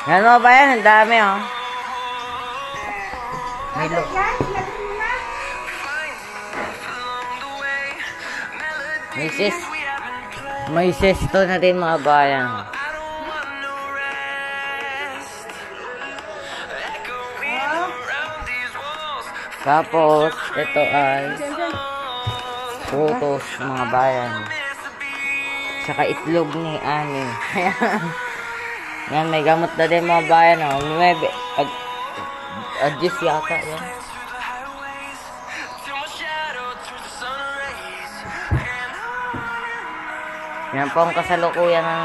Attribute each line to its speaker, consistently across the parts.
Speaker 1: Yan mo ba yan? Ang dami, oh. Milo. May sesto na din mga bayan. Tapos, ito ay prutos mga bayan. Saka itlog ni Ani. Yan, may gamot na din mga bayan. Oh. May adjust yata yan. Yan po ang kasalukuyan ng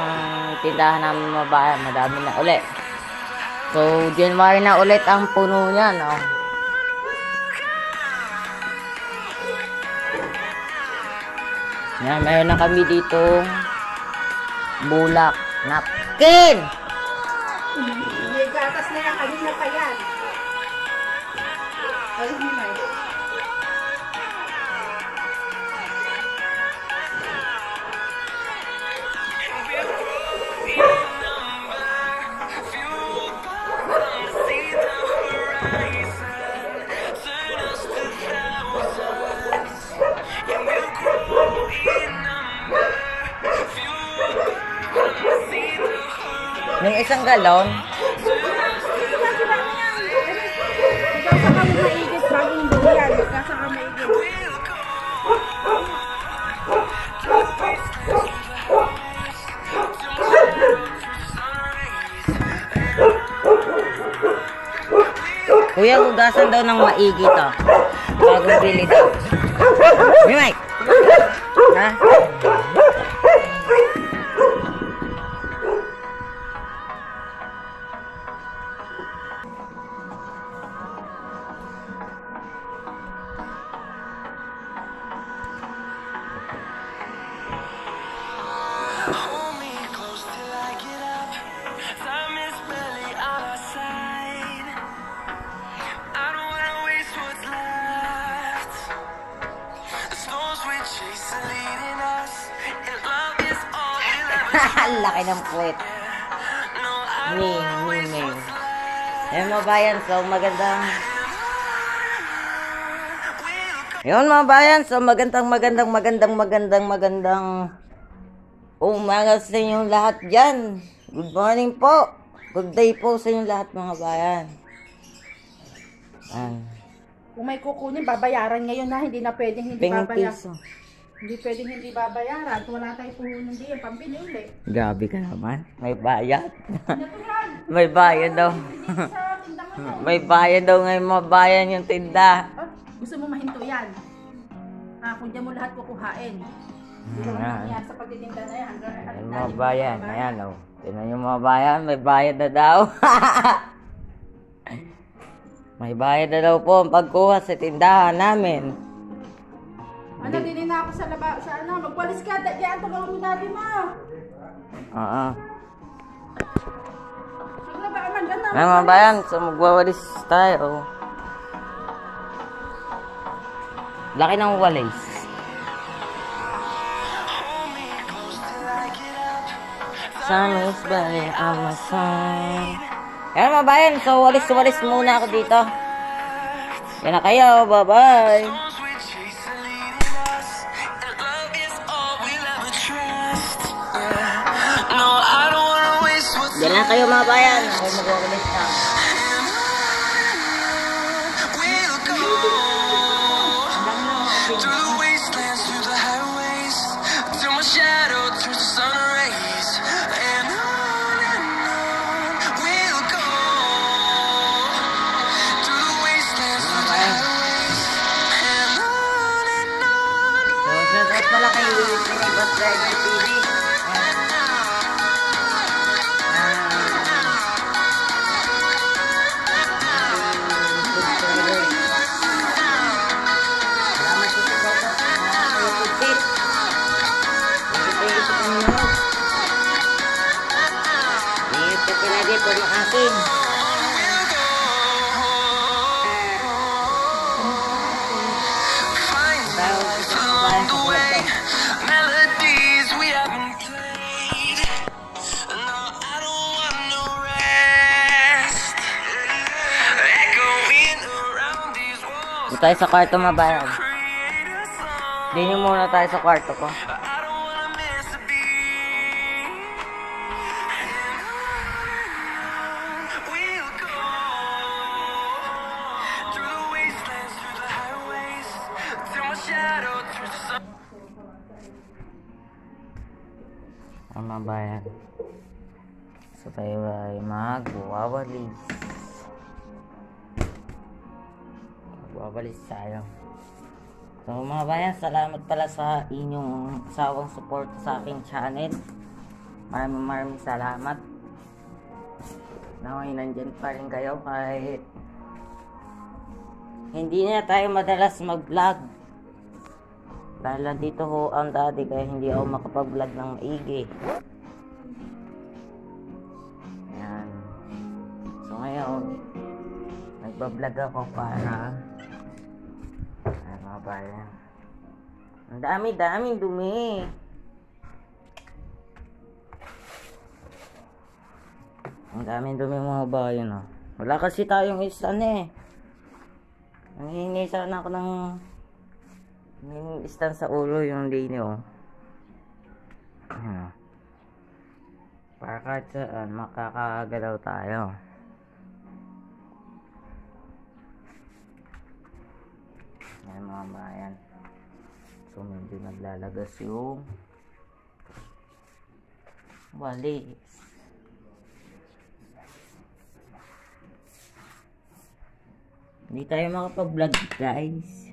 Speaker 1: tindahan namin mga bayan. Madami na ulit. So, January na ulit ang puno niyan. Oh. Yan, mayroon na kami dito bulak, napkin!
Speaker 2: May gatas na yan, kanina pa yan. Ay, hinay.
Speaker 1: Yung isang galon.
Speaker 2: Magkasaka mo maigit bagong buyan. Magkasaka maigit.
Speaker 1: Kuya, hugasan daw ng maigi to. Bagong bili daw. Mimay! Ha? Laki ng puwet. Ming. Ayun mga bayan, so magandang umaga sa inyong lahat dyan. Good morning po. Good day po sa inyong lahat mga bayan.
Speaker 2: Kung may kukunin, babayaran ngayon na. Hindi na pwedeng hindi babayaran. Hindi pwedeng hindi babayaran. Kung wala tayong puhunan diyan, pambili ulit.
Speaker 1: Gabi ka naman. May bayad. May bayad daw. May bayad daw ngayon mga bayan yung tinda.
Speaker 2: Oh, gusto mo mahinto yan? Kung diyan mo lahat kukuhain. Hindi mo nangyayari sa pagtitinda na yan.
Speaker 1: Yung mga bayan. Ayan o. Tingnan yung mga bayan. May bayad na daw. May bayad na daw po ang pagkuha sa tindahan namin.
Speaker 2: Din na ako sa laba, sa ano, magwalis ka, diyan to mo dati mo.
Speaker 1: Oo.
Speaker 2: Maglaba man ganda.
Speaker 1: Ay mga bayan, so magwawalis tayo. Laki ng walis. Samis bali amasan. Ayan mga bayan, so walis-walis muna ako dito. Yan na kayo, bye-bye. Yan lang kayo mga bayan. Ako mag-walis na. Pala kayo Bus Driver TV.
Speaker 3: Melodies we haven't played. No, I don't want no rest.
Speaker 1: Dito tayo sa kwarto mabayan. Hindi muna tayo sa kwarto ko. Ang mabayan. So tayo ay magwawalis. Magwawalis tayo. So mga bayan, salamat pala sa inyong sawang support sa aking channel. Maraming salamat. Naway nandyan pa rin kayo kahit hindi na tayo madalas mag-vlog. Dahil nandito ho ang daddy kaya hindi ako makapag-vlog ng maigi. Ayan. So ngayon, nagbablog ako para mga bayan. Ang daming dumi. Ang daming dumi mga bayan, oh. Wala kasi tayong istan eh. Nanghihingi sana ako ng istan sa ulo yung lini, oh. Ayan. Para kahit saan makakagalaw tayo. Ayan mga bayan. So medyo naglalagas yung walis. Hindi tayo makapag-vlog guys.